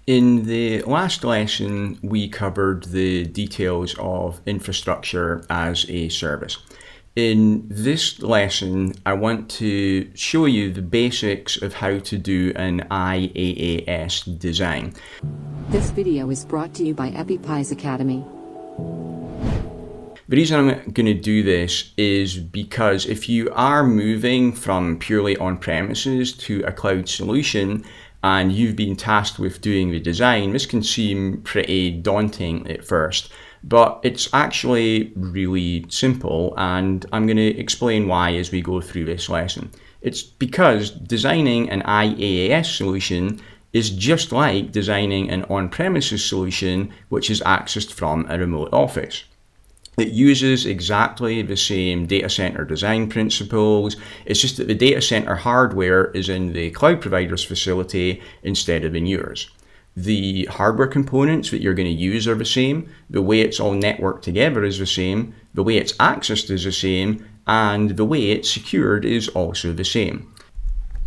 In the last lesson, we covered the details of infrastructure as a service. In this lesson, I want to show you the basics of how to do an IaaS design. This video is brought to you by EpiPies Academy. The reason I'm going to do this is because if you are moving from purely on-premises to a cloud solution, and you've been tasked with doing the design, this can seem pretty daunting at first, but it's actually really simple, and I'm going to explain why as we go through this lesson. It's because designing an IaaS solution is just like designing an on-premises solution which is accessed from a remote office. It uses exactly the same data center design principles. It's just that the data center hardware is in the cloud provider's facility instead of in yours. The hardware components that you're going to use are the same. The way it's all networked together is the same. The way it's accessed is the same. And the way it's secured is also the same.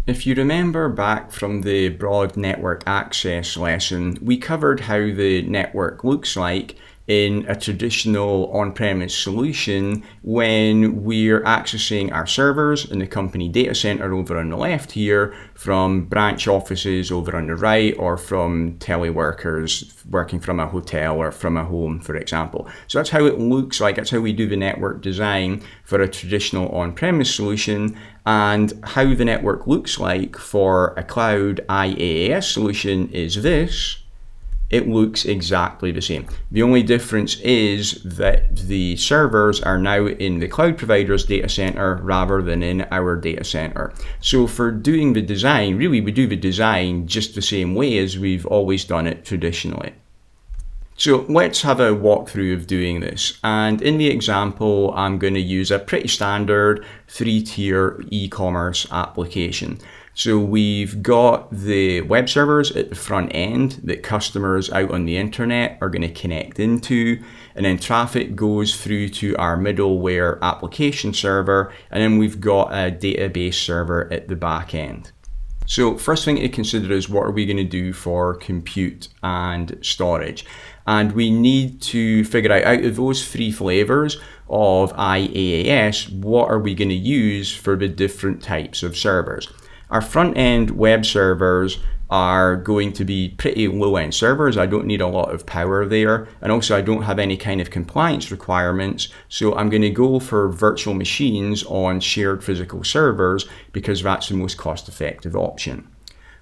If you remember back from the broad network access lesson, we covered how the network looks like in a traditional on-premise solution when we're accessing our servers in the company data center over on the left here from branch offices over on the right, or from teleworkers working from a hotel or from a home, for example. So that's how it looks like. That's how we do the network design for a traditional on-premise solution. And how the network looks like for a cloud IaaS solution is this. It looks exactly the same. The only difference is that the servers are now in the cloud provider's data center rather than in our data center. So for doing the design, really we do the design just the same way as we've always done it traditionally. So let's have a walkthrough of doing this. And in the example, I'm going to use a pretty standard 3-tier e-commerce application. So we've got the web servers at the front end that customers out on the internet are going to connect into, and then traffic goes through to our middleware application server, and then we've got a database server at the back end. So first thing to consider is what are we going to do for compute and storage? And we need to figure out of those three flavors of IaaS, what are we going to use for the different types of servers? Our front-end web servers are going to be pretty low-end servers. I don't need a lot of power there. And also I don't have any kind of compliance requirements. So I'm going to go for virtual machines on shared physical servers because that's the most cost-effective option.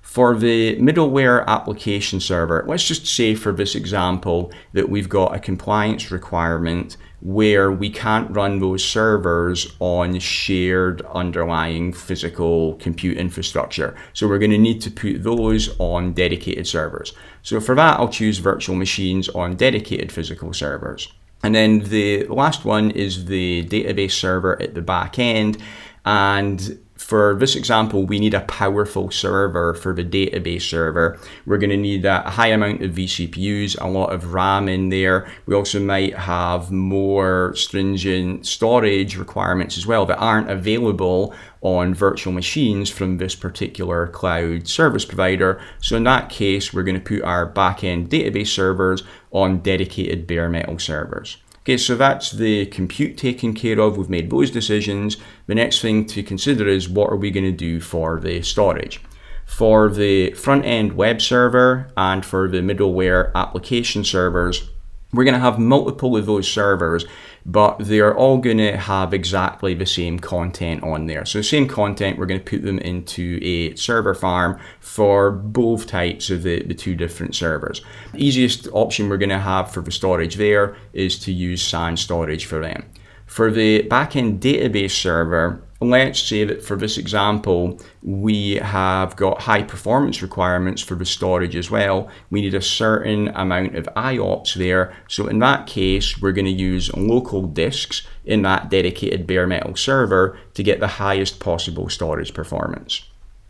For the middleware application server, let's just say for this example that we've got a compliance requirement where we can't run those servers on shared underlying physical compute infrastructure. So we're going to need to put those on dedicated servers. So for that, I'll choose virtual machines on dedicated physical servers. And then the last one is the database server at the back end. And for this example, we need a powerful server for the database server. We're going to need a high amount of vCPUs, a lot of RAM in there. We also might have more stringent storage requirements as well that aren't available on virtual machines from this particular cloud service provider. So in that case, we're going to put our backend database servers on dedicated bare metal servers. Okay, so that's the compute taken care of. We've made those decisions. The next thing to consider is what are we going to do for the storage? For the front-end web server and for the middleware application servers, we're going to have multiple of those servers, but they're all going to have exactly the same content on there. So the same content, we're going to put them into a server farm for both types of the two different servers. The easiest option we're going to have for the storage there is to use SAN storage for them. For the backend database server, let's say that for this example, we have got high performance requirements for the storage as well. We need a certain amount of IOPS there. So in that case, we're going to use local disks in that dedicated bare metal server to get the highest possible storage performance.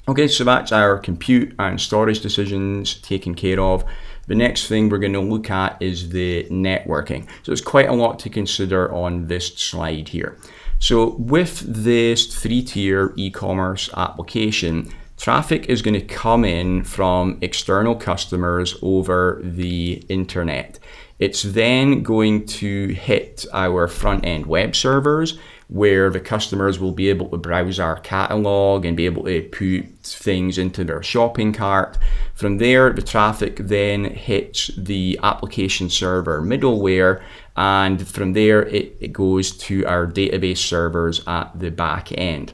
Okay, so that's our compute and storage decisions taken care of. The next thing we're going to look at is the networking. So there's quite a lot to consider on this slide here. So with this 3-tier e-commerce application, Traffic is going to come in from external customers over the internet. It's then going to hit our front-end web servers, where the customers will be able to browse our catalog and be able to put things into their shopping cart. From there, the traffic then hits the application server middleware, and from there it goes to our database servers at the back end.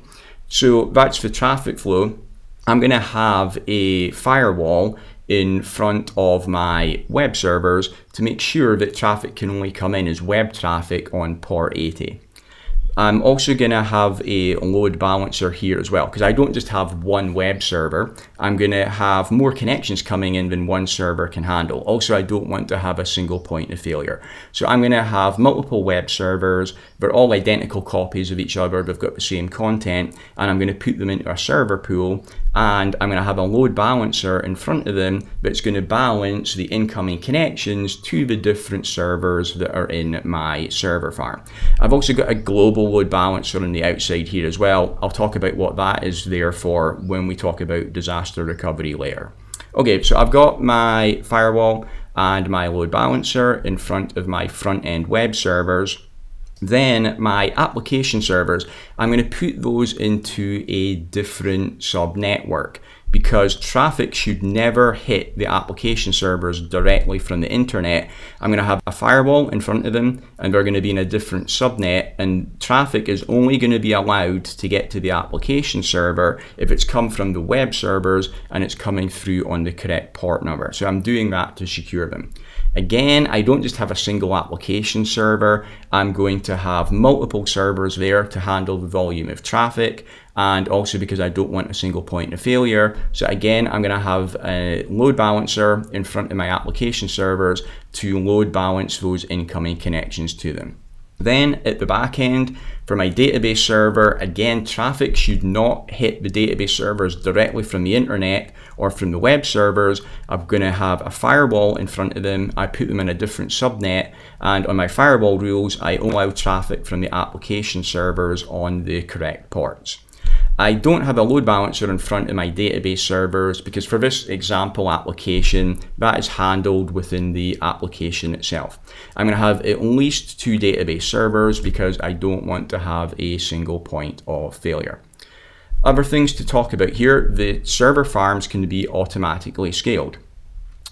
So that's the traffic flow. I'm going to have a firewall in front of my web servers to make sure that traffic can only come in as web traffic on port 80. I'm also going to have a load balancer here as well, because I don't just have one web server. I'm going to have more connections coming in than one server can handle. Also, I don't want to have a single point of failure. So I'm going to have multiple web servers. They're all identical copies of each other. They've got the same content, and I'm going to put them into a server pool, and I'm going to have a load balancer in front of them that's going to balance the incoming connections to the different servers that are in my server farm. I've also got a global load balancer on the outside here as well. I'll talk about what that is there for when we talk about disaster recovery later. Okay, so I've got my firewall and my load balancer in front of my front-end web servers. Then my application servers, I'm going to put those into a different subnetwork, because traffic should never hit the application servers directly from the internet. I'm going to have a firewall in front of them, and they're going to be in a different subnet, and traffic is only going to be allowed to get to the application server if it's come from the web servers and it's coming through on the correct port number. So I'm doing that to secure them. Again, I don't just have a single application server. I'm going to have multiple servers there to handle the volume of traffic, and also because I don't want a single point of failure. So again, I'm going to have a load balancer in front of my application servers to load balance those incoming connections to them. Then at the back end, for my database server, again, traffic should not hit the database servers directly from the internet or from the web servers. I'm going to have a firewall in front of them. I put them in a different subnet, and on my firewall rules, I allow traffic from the application servers on the correct ports. I don't have a load balancer in front of my database servers because for this example application, that is handled within the application itself. I'm going to have at least 2 database servers because I don't want to have a single point of failure. Other things to talk about here, the server farms can be automatically scaled.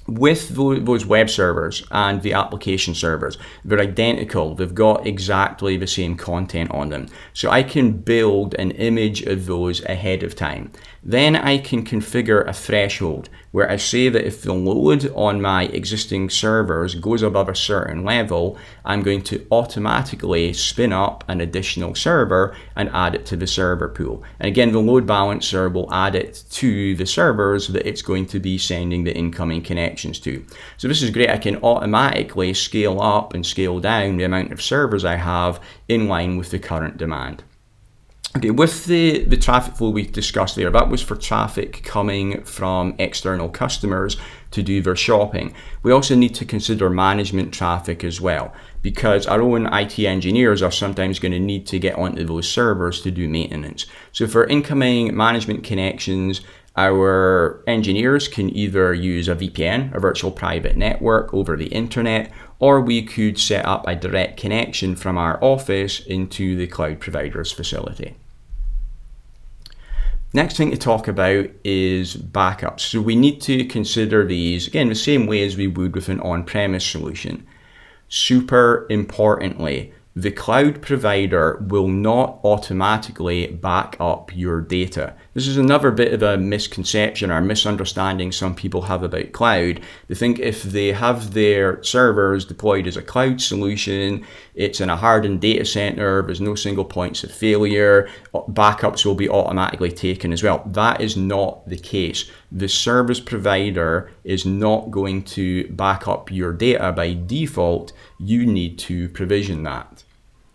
With those web servers and the application servers, they're identical. They've got exactly the same content on them. So I can build an image of those ahead of time. Then I can configure a threshold where I say that if the load on my existing servers goes above a certain level, I'm going to automatically spin up an additional server and add it to the server pool. And again, the load balancer will add it to the servers that it's going to be sending the incoming connections to. So this is great. I can automatically scale up and scale down the amount of servers I have in line with the current demand. Okay, with the traffic flow we discussed there, that was for traffic coming from external customers to do their shopping. We also need to consider management traffic as well, because our own IT engineers are sometimes going to need to get onto those servers to do maintenance. So for incoming management connections, our engineers can either use a VPN, a virtual private network over the internet, or we could set up a direct connection from our office into the cloud provider's facility. Next thing to talk about is backups. So we need to consider these, again, the same way as we would with an on-premise solution. Super importantly, the cloud provider will not automatically back up your data. This is another bit of a misconception or misunderstanding some people have about cloud. They think if they have their servers deployed as a cloud solution, it's in a hardened data center, there's no single points of failure, backups will be automatically taken as well. That is not the case. The service provider is not going to back up your data by default. You need to provision that.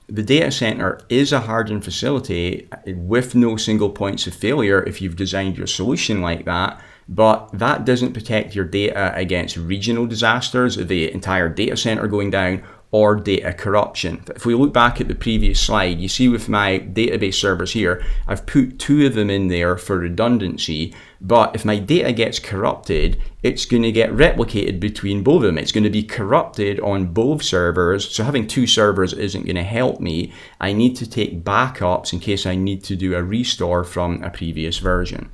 The data center is a hardened facility with no single points of failure if you've designed your solution like that, but that doesn't protect your data against regional disasters, the entire data center going down, or data corruption. If we look back at the previous slide, you see with my database servers here, I've put 2 of them in there for redundancy, but if my data gets corrupted, it's going to get replicated between both of them. It's going to be corrupted on both servers, so having 2 servers isn't going to help me. I need to take backups in case I need to do a restore from a previous version.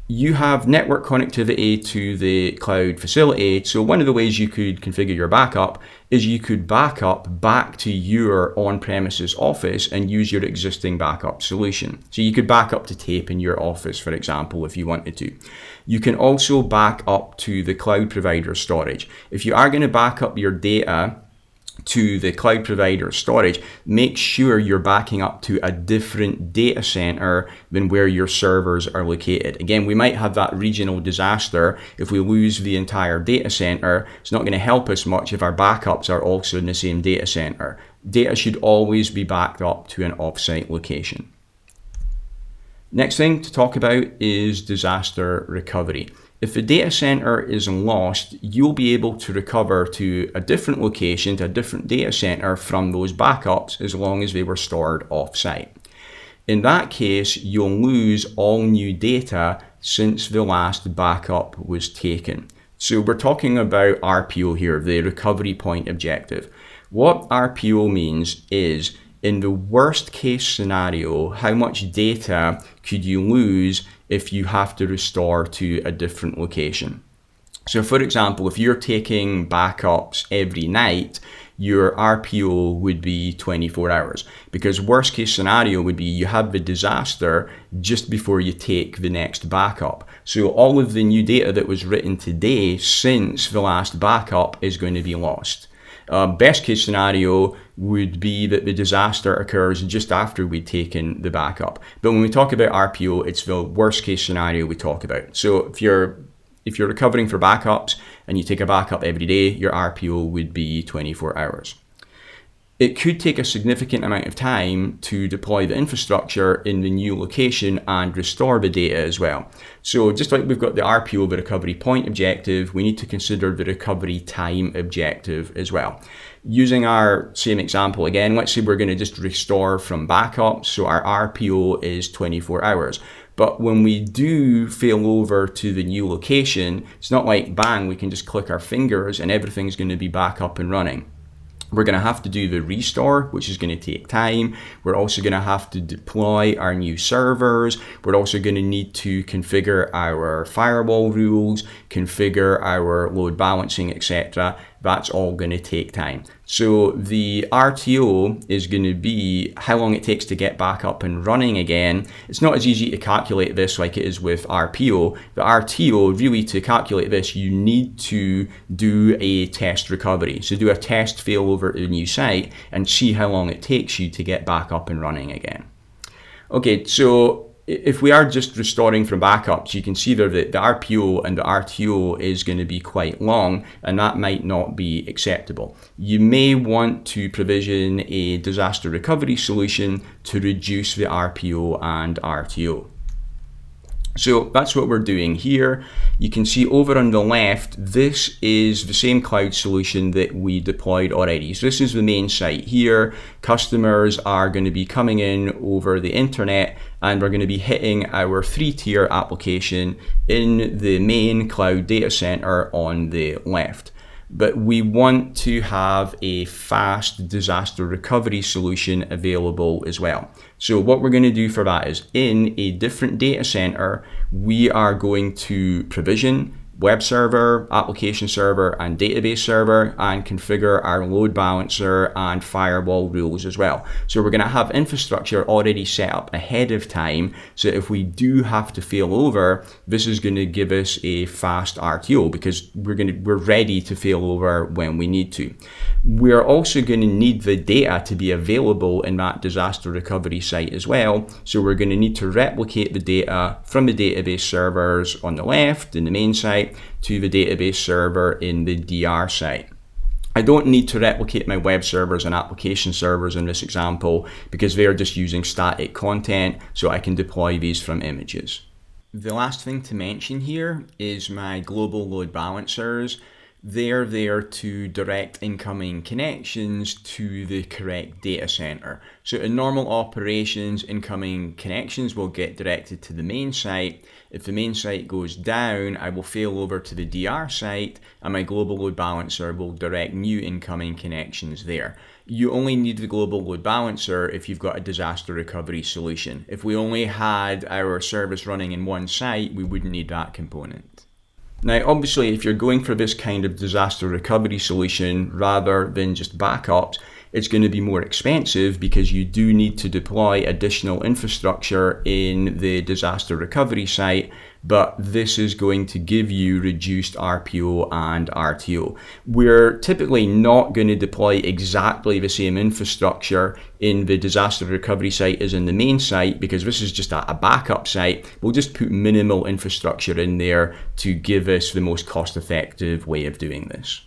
You have network connectivity to the cloud facility, so one of the ways you could configure your backup is you could back up back to your on-premises office and use your existing backup solution. So you could back up to tape in your office, for example, if you wanted to. You can also back up to the cloud provider storage. If you are going to back up your data to the cloud provider storage, make sure you're backing up to a different data center than where your servers are located. Again, we might have that regional disaster. If we lose the entire data center, it's not going to help us much if our backups are also in the same data center. Data should always be backed up to an offsite location. Next thing to talk about is disaster recovery. If the data center is lost, you'll be able to recover to a different location, to a different data center from those backups as long as they were stored off-site. In that case, you'll lose all new data since the last backup was taken. So we're talking about RPO here, the recovery point objective. What RPO means is, in the worst case scenario, how much data could you lose if you have to restore to a different location? So for example, if you're taking backups every night, your RPO would be 24 hours, because worst case scenario would be you have the disaster just before you take the next backup. So all of the new data that was written today since the last backup is going to be lost. Best case scenario would be that the disaster occurs just after we'd taken the backup. But when we talk about RPO, it's the worst case scenario we talk about. So if you're recovering for backups and you take a backup every day, your RPO would be 24 hours. It could take a significant amount of time to deploy the infrastructure in the new location and restore the data as well. So just like we've got the RPO, the recovery point objective, we need to consider the recovery time objective as well. Using our same example again, let's say we're going to just restore from backup, so our RPO is 24 hours. But when we do fail over to the new location, it's not like bang, we can just click our fingers and everything's going to be back up and running. We're going to have to do the restore, which is going to take time. We're also going to have to deploy our new servers. We're also going to need to configure our firewall rules, configure our load balancing, etc. That's all going to take time. So the RTO is going to be how long it takes to get back up and running again. It's not as easy to calculate this like it is with RPO. The RTO, really to calculate this, you need to do a test recovery. So do a test failover at a new site and see how long it takes you to get back up and running again. Okay, so if we are just restoring from backups, you can see there that the RPO and the RTO is going to be quite long, and that might not be acceptable. You may want to provision a disaster recovery solution to reduce the RPO and RTO. So that's what we're doing here. You can see over on the left, this is the same cloud solution that we deployed already. So this is the main site here. Customers are going to be coming in over the internet, and we're going to be hitting our 3-tier application in the main cloud data center on the left. But we want to have a fast disaster recovery solution available as well. So what we're going to do for that is, in a different data center, we are going to provision web server, application server, and database server, and configure our load balancer and firewall rules as well. So we're going to have infrastructure already set up ahead of time, so if we do have to fail over, this is going to give us a fast RTO, because we're ready to fail over when we need to. We're also going to need the data to be available in that disaster recovery site as well. So we're going to need to replicate the data from the database servers on the left in the main site to the database server in the DR site. I don't need to replicate my web servers and application servers in this example because they're just using static content, so I can deploy these from images. The last thing to mention here is my global load balancers. they're there to direct incoming connections to the correct data center. So in normal operations, incoming connections will get directed to the main site. If the main site goes down, I will fail over to the DR site and my global load balancer will direct new incoming connections there. You only need the global load balancer if you've got a disaster recovery solution. If we only had our service running in one site, we wouldn't need that component. Now, obviously, if you're going for this kind of disaster recovery solution rather than just backups, it's going to be more expensive because you do need to deploy additional infrastructure in the disaster recovery site, but this is going to give you reduced RPO and RTO. We're typically not going to deploy exactly the same infrastructure in the disaster recovery site as in the main site because this is just a backup site. We'll just put minimal infrastructure in there to give us the most cost-effective way of doing this.